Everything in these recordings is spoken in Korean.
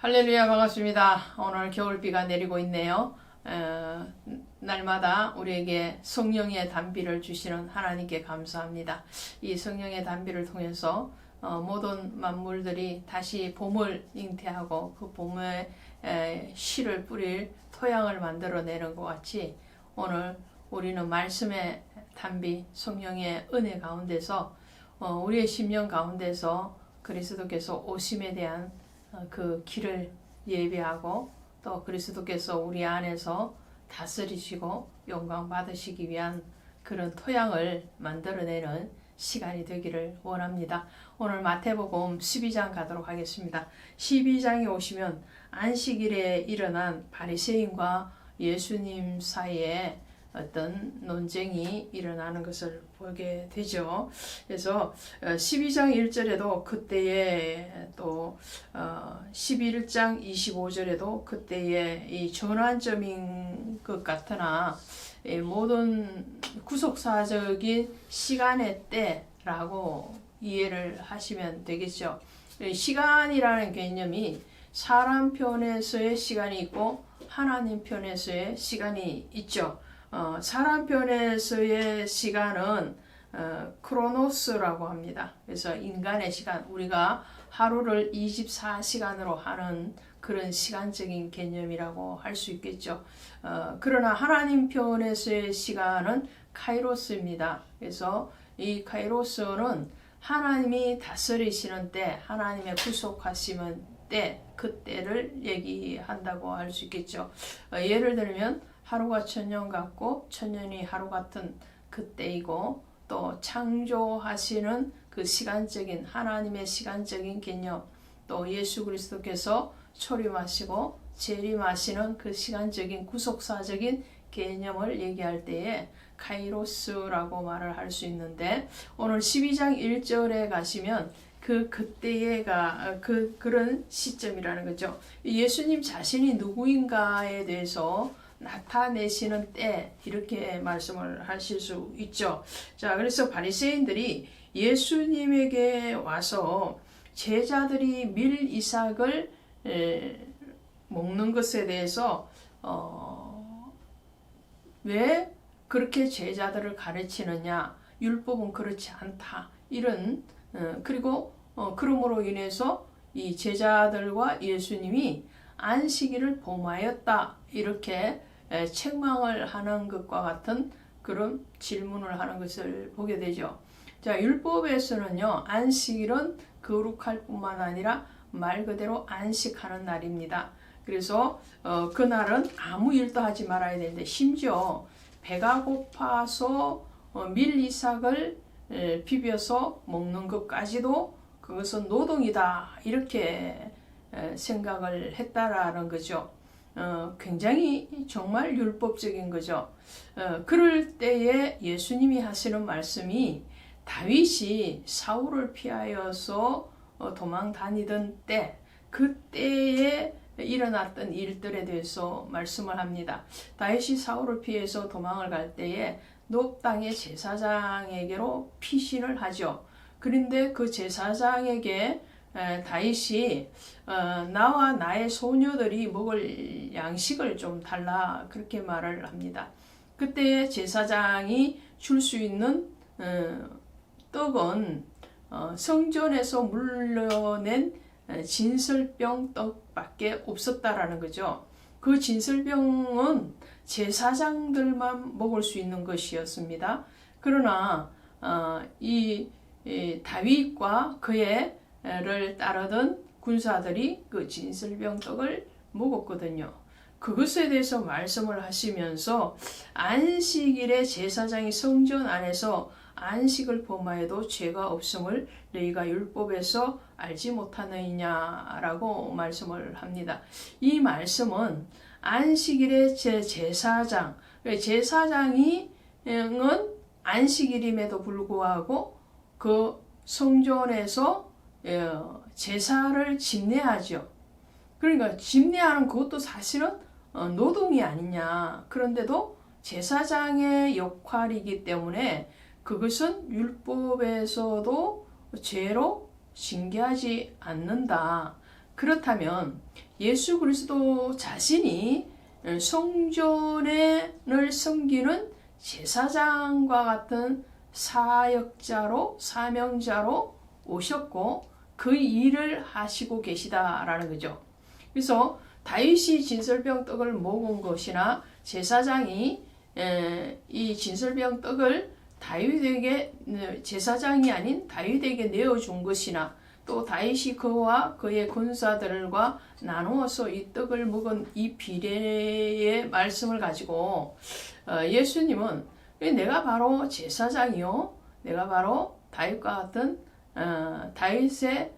할렐루야, 반갑습니다. 오늘 겨울비가 내리고 있네요. 날마다 우리에게 성령의 단비를 주시는 하나님께 감사합니다. 이 성령의 단비를 통해서 모든 만물들이 다시 봄을 잉태하고 그 봄에 씨를 뿌릴 토양을 만들어내는 것 같이 오늘 우리는 말씀의 단비, 성령의 은혜 가운데서 우리의 심령 가운데서 그리스도께서 오심에 대한 그 길을 예배하고 또 그리스도께서 우리 안에서 다스리시고 영광 받으시기 위한 그런 토양을 만들어내는 시간이 되기를 원합니다. 오늘 마태복음 12장 가도록 하겠습니다. 12장에 오시면 안식일에 일어난 바리새인과 예수님 사이에 어떤 논쟁이 일어나는 것을 보게 되죠. 그래서 12장 1절에도 그때에 또 11장 25절에도 그때의 이 전환점인 것 같으나 모든 구속사적인 시간의 때라고 이해를 하시면 되겠죠. 시간이라는 개념이 사람 편에서의 시간이 있고 하나님 편에서의 시간이 있죠. 사람 편에서의 시간은 크로노스라고 합니다. 그래서 인간의 시간, 우리가 하루를 24시간으로 하는 그런 시간적인 개념이라고 할 수 있겠죠. 그러나 하나님 편에서의 시간은 카이로스입니다. 그래서 이 카이로스는 하나님이 다스리시는 때, 하나님의 구속하시는 때, 그때를 얘기한다고 할 수 있겠죠. 예를 들면 하루가 천년 같고 천년이 하루 같은 그때이고 또 창조하시는 그 시간적인 하나님의 시간적인 개념, 또 예수 그리스도께서 초림하시고 재림하시는 그 시간적인 구속사적인 개념을 얘기할 때에 카이로스라고 말을 할 수 있는데, 오늘 12장 1절에 가시면 그때가 그런 시점이라는 거죠. 예수님 자신이 누구인가에 대해서 나타내시는 때 이렇게 말씀을 하실 수 있죠. 자, 그래서 바리새인들이 예수님에게 와서 제자들이 밀 이삭을 먹는 것에 대해서 왜 그렇게 제자들을 가르치느냐, 율법은 그렇지 않다, 이런 그리고 그러므로 인해서 이 제자들과 예수님이 안식일을 범하였다, 이렇게 책망을 하는 것과 같은 그런 질문을 하는 것을 보게 되죠. 자, 율법에서는요, 안식일은 거룩할 뿐만 아니라 말 그대로 안식하는 날입니다. 그래서 그날은 아무 일도 하지 말아야 되는데, 심지어 배가 고파서 밀 이삭을 비벼서 먹는 것까지도 그것은 노동이다, 이렇게 생각을 했다라는 거죠. 굉장히 정말 율법적인 거죠. 그럴 때에 예수님이 하시는 말씀이 다윗이 사울을 피하여서 도망 다니던 때, 그때에 일어났던 일들에 대해서 말씀을 합니다. 다윗이 사울을 피해서 도망을 갈 때에 높 땅의 제사장에게로 피신을 하죠. 그런데 그 제사장에게 다윗이 나와 나의 소녀들이 먹을 양식을 좀 달라, 그렇게 말을 합니다. 그때 제사장이 줄 수 있는 떡은 성전에서 물려낸 진설병 떡밖에 없었다라는 거죠. 그 진설병은 제사장들만 먹을 수 있는 것이었습니다. 그러나 이 다윗과 그를 따르던 군사들이 그 진설병 떡을 먹었거든요. 그것에 대해서 말씀을 하시면서 안식일에 제사장이 성전 안에서 안식을 범하여도 죄가 없음을 너희가 율법에서 알지 못하느냐라고 말씀을 합니다. 이 말씀은 안식일에 제사장이 안식일임에도 불구하고 그 성전에서 제사를 집례하죠. 그러니까 집례하는 그것도 사실은 노동이 아니냐. 그런데도 제사장의 역할이기 때문에 그것은 율법에서도 죄로 징계하지 않는다. 그렇다면 예수 그리스도 자신이 성전을 섬기는 제사장과 같은 사역자로 사명자로 오셨고 그 일을 하시고 계시다라는 거죠. 그래서 다윗이 진설병 떡을 먹은 것이나 제사장이 이 진설병 떡을 다윗에게 제사장이 아닌 다윗에게 내어준 것이나 또 다윗이 그와 그의 군사들과 나누어서 이 떡을 먹은 이 비례의 말씀을 가지고 예수님은 내가 바로 제사장이요, 내가 바로 다윗과 같은 다윗의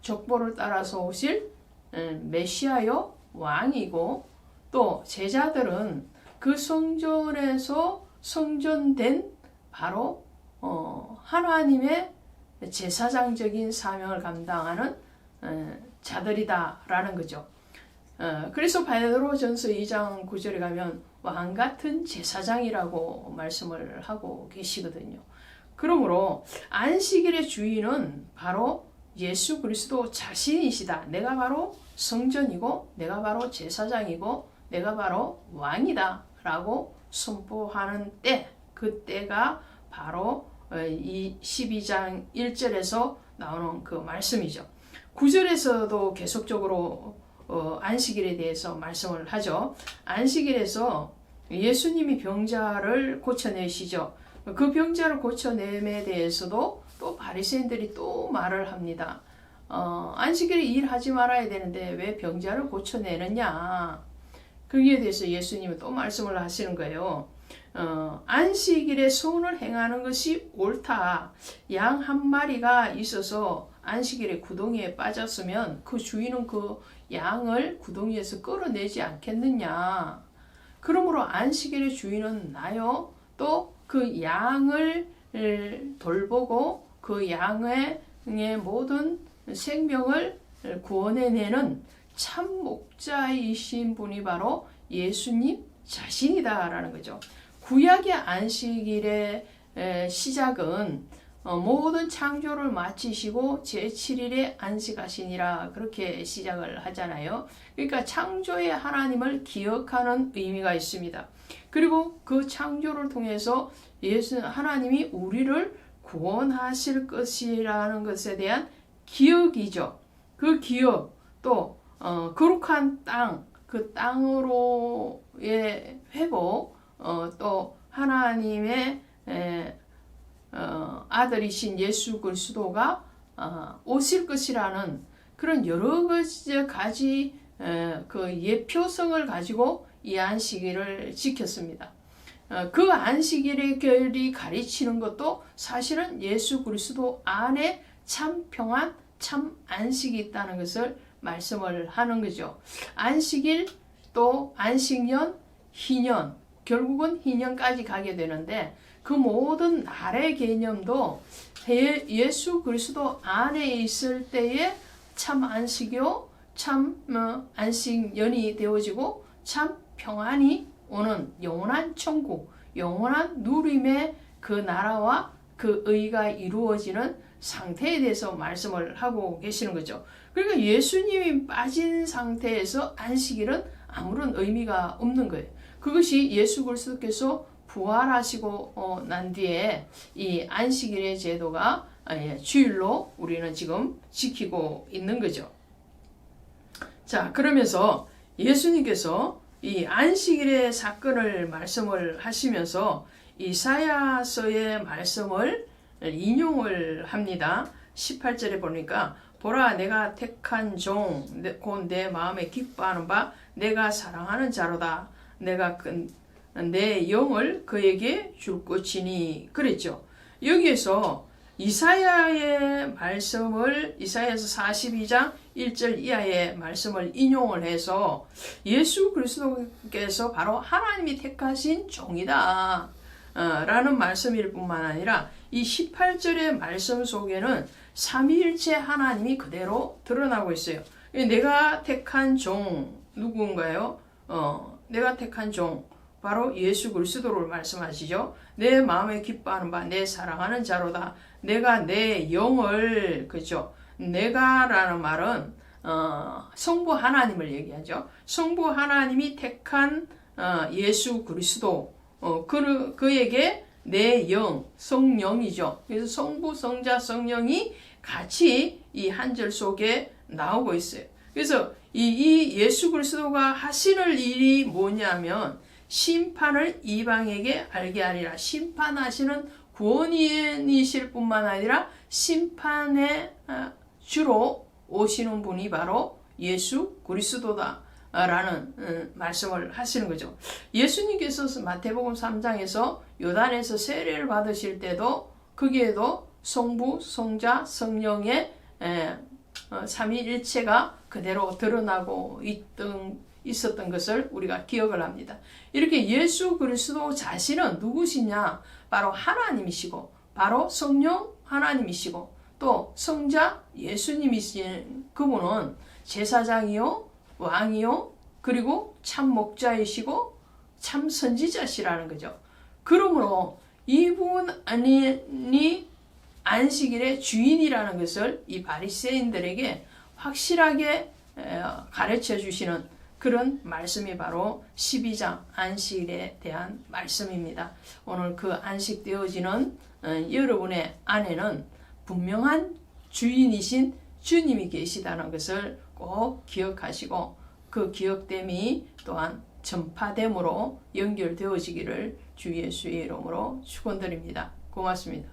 족보를 따라서 오실 메시아요, 왕이고 또 제자들은 그 성전에서 성전된 바로 하나님의 제사장적인 사명을 감당하는 자들이다라는 거죠. 그래서 베드로전서 2장 9절에 가면 왕 같은 제사장이라고 말씀을 하고 계시거든요. 그러므로 안식일의 주인은 바로 예수 그리스도 자신이시다. 내가 바로 성전이고 내가 바로 제사장이고 내가 바로 왕이다 라고 선포하는 때, 그 때가 바로 이 12장 1절에서 나오는 그 말씀이죠. 9절에서도 계속적으로 안식일에 대해서 말씀을 하죠. 안식일에서 예수님이 병자를 고쳐내시죠. 그 병자를 고쳐냄에 대해서도 또 바리새인들이 또 말을 합니다. 안식일에 일하지 말아야 되는데 왜 병자를 고쳐내느냐. 거기에 대해서 예수님은 또 말씀을 하시는 거예요. 안식일에 손을 행하는 것이 옳다. 양 한 마리가 있어서 안식일에 구덩이에 빠졌으면 그 주인은 그 양을 구덩이에서 끌어내지 않겠느냐. 그러므로 안식일의 주인은 나요. 또 그 양을 돌보고 그 양의 모든 생명을 구원해내는 참 목자이신 분이 바로 예수님 자신이다라는 거죠. 구약의 안식일의 시작은 모든 창조를 마치시고 제7일에 안식하시니라 그렇게 시작을 하잖아요. 그러니까 창조의 하나님을 기억하는 의미가 있습니다. 그리고 그 창조를 통해서 하나님이 우리를 구원하실 것이라는 것에 대한 기억이죠. 그 기억, 또 거룩한 땅, 그 땅으로의 회복, 또 하나님의 아들이신 예수 그리스도가 오실 것이라는 그런 여러 가지 그 예표성을 가지고 이 안식일을 지켰습니다. 그 안식일이 가르치는 것도 사실은 예수 그리스도 안에 참 평안, 참 안식이 있다는 것을 말씀을 하는 거죠. 안식일, 또 안식년, 희년, 결국은 희년까지 가게 되는데 그 모든 날의 개념도 예수 그리스도 안에 있을 때에 참 안식이요, 참 안식년이 되어지고 참 평안이 오는 영원한 천국, 영원한 누림의 그 나라와 그 의가 이루어지는 상태에 대해서 말씀을 하고 계시는 거죠. 그러니까 예수님이 빠진 상태에서 안식일은 아무런 의미가 없는 거예요. 그것이 예수 그리스도께서 부활하시고 난 뒤에 이 안식일의 제도가 주일로 우리는 지금 지키고 있는 거죠. 자, 그러면서 예수님께서 이 안식일의 사건을 말씀을 하시면서 이사야서의 말씀을 인용을 합니다. 18절에 보니까 보라 내가 택한 종 곧 내 마음에 기뻐하는 바 내가 사랑하는 자로다. 내가 내 영을 그에게 줄 것이니 그랬죠. 여기에서 이사야의 말씀을 이사야서 42장 1절 이하의 말씀을 인용을 해서 예수 그리스도께서 바로 하나님이 택하신 종이다 라는 말씀일 뿐만 아니라 이 18절의 말씀 속에는 삼위일체 하나님이 그대로 드러나고 있어요. 내가 택한 종 누군가요? 내가 택한 종 바로 예수 그리스도를 말씀하시죠. 내 마음에 기뻐하는 바 내 사랑하는 자로다. 내가 내 영을 그죠? 내가라는 말은 성부 하나님을 얘기하죠. 성부 하나님이 택한 예수 그리스도, 그에게 내 영, 성령이죠. 그래서 성부, 성자, 성령이 같이 이 한 절 속에 나오고 있어요. 그래서 이 예수 그리스도가 하시는 일이 뭐냐면 심판을 이방에게 알게 하리라. 심판하시는 구원인이실 뿐만 아니라 심판의 주로 오시는 분이 바로 예수 그리스도다 라는 말씀을 하시는 거죠. 예수님께서 마태복음 3장에서 요단에서 세례를 받으실 때도 거기에도 성부, 성자, 성령의 삼위일체가 그대로 드러나고 있었던 것을 우리가 기억을 합니다. 이렇게 예수 그리스도 자신은 누구시냐? 바로 하나님이시고 바로 성령 하나님이시고 또 성자 예수님이신 그분은 제사장이요 왕이요 그리고 참 목자이시고 참 선지자시라는 거죠. 그러므로 이분이 안식일의 주인이라는 것을 이 바리새인들에게 확실하게 가르쳐 주시는 그런 말씀이 바로 12장 안식일에 대한 말씀입니다. 오늘 그 안식되어지는 여러분의 안에는 분명한 주인이신 주님이 계시다는 것을 꼭 기억하시고 그 기억됨이 또한 전파됨으로 연결되어지기를 주 예수의 이름으로 축원드립니다. 고맙습니다.